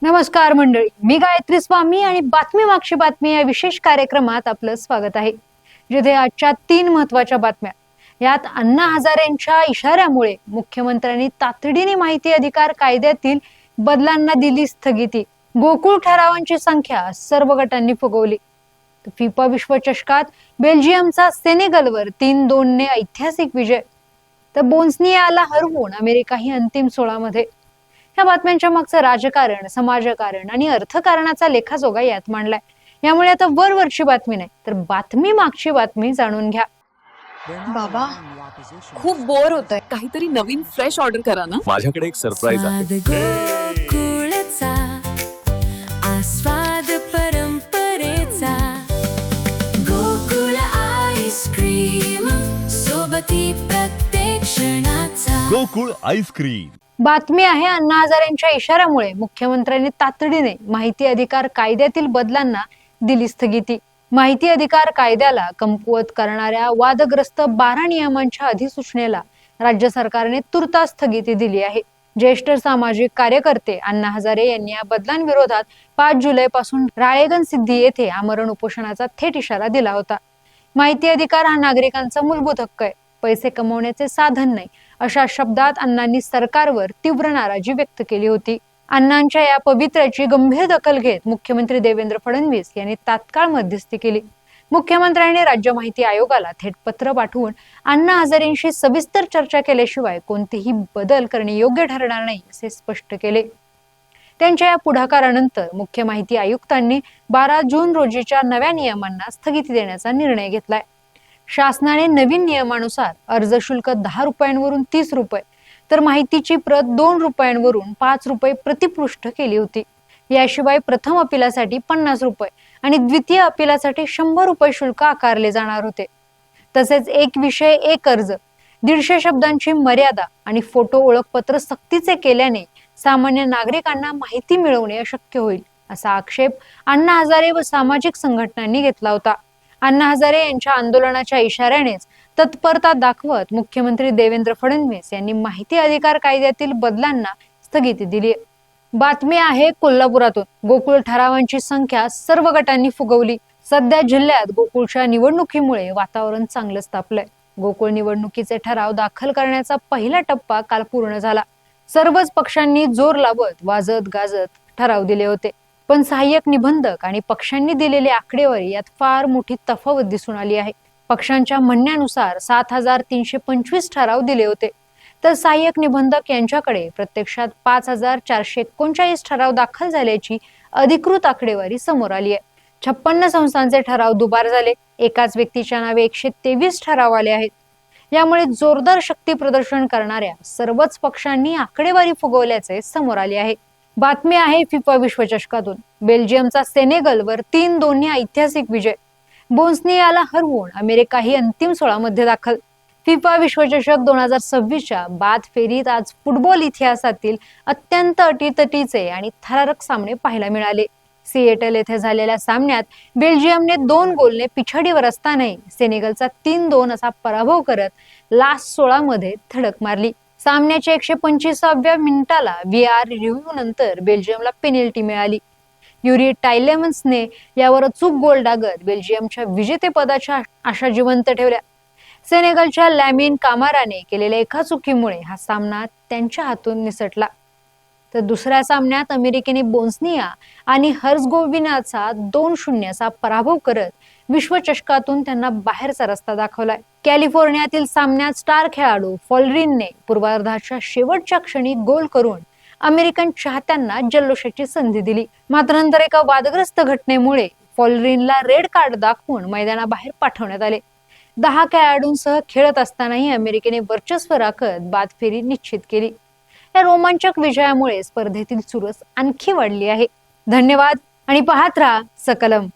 नमस्कार मंडळी, मी गायत्री स्वामी आणि बातमी मागची बातमी या विशेष कार्यक्रमात आपलं स्वागत आहे, जिथे आजच्या 3 महत्त्वाच्या बातम्या. यात अण्णा हजारेंच्या इशाऱ्यामुळे मुख्यमंत्र्यांनी तातडीने माहिती अधिकार कायद्यातील बदलांना दिली स्थगिती. गोकुळ ठरावांची संख्या सर्व गटांनी फुगवली. फिफा विश्वचषकात बेल्जियमचा सेनेगलवर 3-2 ने ऐतिहासिक विजय. तर बोस्नियाला हरवून अमेरिकाही अंतिम 16 मध्ये. या बातम्यांच्या मागचं राजकारण, समाजकारण आणि अर्थकारणाचा लेखाजोगा यात मांडलाय. यामुळे आता वरवरची बातमी नाही, तर बातमी मागची बातमी जाणून घ्या. बाबा, खूप बोर होतंय. काहीतरी नवीन फ्रेश ऑर्डर करा ना. माझ्याकडे एक सरप्राईज आहे. गोकुळचा आस्वाद परंपरेचा, गोकुळ आईस्क्रीम सोबती प्रत्येक क्षणाचा. गोकुळ आईस्क्रीम. बातमी आहे अण्णा हजारेंच्या इशाऱ्यामुळे मुख्यमंत्र्यांनी तातडीने माहिती अधिकार कायद्यातील बदलांना दिली स्थगिती. माहिती अधिकार कायद्याला कमकुवत करणाऱ्या वादग्रस्त 12 नियमांच्या अधिसूचनेला राज्य सरकारने तुर्तास स्थगिती दिली आहे. ज्येष्ठ सामाजिक कार्यकर्ते अण्णा हजारे यांनी या बदलांविरोधात 5 जुलै पासून राळेगण सिद्धी येथे आमरण उपोषणाचा थेट इशारा दिला होता. माहिती अधिकार हा नागरिकांचा मूलभूत हक्क आहे, पैसे कमवण्याचे साधन नाही, अशा शब्दात अण्णांनी सरकारवर तीव्र नाराजी व्यक्त केली होती. अण्णांच्या या पवित्र्याची गंभीर दखल घेत मुख्यमंत्री देवेंद्र फडणवीस यांनी तात्काळ मध्यस्थी केली. मुख्यमंत्र्यांनी राज्य माहिती आयोगाला थेट पत्र पाठवून अण्णा हजारेंशी सविस्तर चर्चा केल्याशिवाय कोणतेही बदल करणे योग्य ठरणार नाही असे स्पष्ट केले. त्यांच्या या पुढाकारानंतर मुख्य माहिती आयुक्तांनी 12 जून रोजीच्या नव्या नियमांना स्थगिती देण्याचा निर्णय घेतलाय. शासनाने नवीन नियमानुसार अर्ज शुल्क 10 रुपयांवरून 30 रुपये, तर माहितीची प्रत 2 रुपयांवरून 5 रुपये प्रतिपृष्ठ केली होती. याशिवाय प्रथम अपिलासाठी 50 रुपये आणि द्वितीय अपिलासाठी 100 रुपये शुल्क आकारले जाणार होते. तसेच एक विषय एक अर्ज, 150 शब्दांची मर्यादा आणि फोटो ओळखपत्र सक्तीचे केल्याने सामान्य नागरिकांना माहिती मिळवणे अशक्य होईल, असा आक्षेप अण्णा हजारे व सामाजिक संघटनांनी घेतला होता. अण्णा हजारे यांच्या आंदोलनाच्या इशाऱ्यानेच तत्परता दाखवत मुख्यमंत्री देवेंद्र फडणवीस यांनी माहिती अधिकार कायद्यातील बदलांना स्थगिती दिली. बातमी आहे कोल्हापुरातून. गोकुळ ठरावांची संख्या सर्व गटांनी फुगवली. सध्या जिल्ह्यात गोकुळच्या निवडणुकीमुळे वातावरण चांगलंच तापलंय. गोकुळ निवडणुकीचे ठराव दाखल करण्याचा पहिला टप्पा काल पूर्ण झाला. सर्वच पक्षांनी जोर लावत वाजत गाजत ठराव दिले होते, पण सहाय्यक निबंधक आणि पक्षांनी दिलेली आकडेवारी यात फार मोठी तफावत दिसून आली आहे. पक्षांच्या म्हणण्यानुसार 7325 ठराव दिले होते, तर सहाय्यक निबंधक यांच्याकडे प्रत्यक्षात 5439 ठराव दाखल झाल्याची अधिकृत आकडेवारी समोर आली आहे. 56 संस्थांचे ठराव दुबार झाले. एकाच व्यक्तीच्या नावे 123 ठराव आले आहेत. यामुळे जोरदार शक्ती प्रदर्शन करणाऱ्या सर्वच पक्षांनी आकडेवारी फुगवल्याचे समोर आले आहे. बातमी आहे फिफा विश्वचषकातून. बेल्जियमचा सेनेगलवर 3-2 ने ऐतिहासिक विजय. बोस्नियाला हरवून अमेरिकाही अंतिम 16 मध्ये दाखल. फिफा विश्वचषक 2026च्या बाद फेरीत आज फुटबॉल इतिहासातील अत्यंत अटीतटीचे आणि थरारक सामने पाहायला मिळाले. सिएटल येथे झालेल्या सामन्यात बेल्जियमने 2 गोलने पिछाडीवर असतानाही सेनेगलचा 3-2 असा पराभव करत लास्ट 16 मध्ये धडक मारली. सामन्याच्या 125व्या मिनिटाला VAR रिव्ह्यू नंतर बेल्जियमला पेनल्टी मिळाली. युरी टायलेमन्सने यावर अचूक गोल डागत बेल्जियमच्या विजेतेपदाच्या आशा जिवंत ठेवल्या. सेनेगलच्या लॅमिन कामाराने केलेल्या एका चुकीमुळे हा सामना त्यांच्या हातून निसटला. तर दुसऱ्या सामन्यात अमेरिकेने बोस्निया आणि हर्झगोविनाचा 2-0 असा पराभव करत विश्वचषकातून त्यांना बाहेरचा रस्ता दाखवलाय. कॅलिफोर्नियातील सामन्यात स्टार खेळाडू फॉलरिनने पूर्वार्धाच्या शेवटच्या क्षणी गोल करून अमेरिकन चाहत्यांना जल्लोषाची संधी दिली. मात्र नंतर एका वादग्रस्त घटनेमुळे फॉलरिनला रेड कार्ड दाखवून मैदानाबाहेर पाठवण्यात आले. 10 खेळाडूंसह खेळत असतानाही अमेरिकेने वर्चस्व राखत बाद फेरी निश्चित केली. या रोमांचक विजयामुळे स्पर्धेतील चुरस आणखी वाढली आहे. धन्यवाद आणि पाहत राहा सकलम.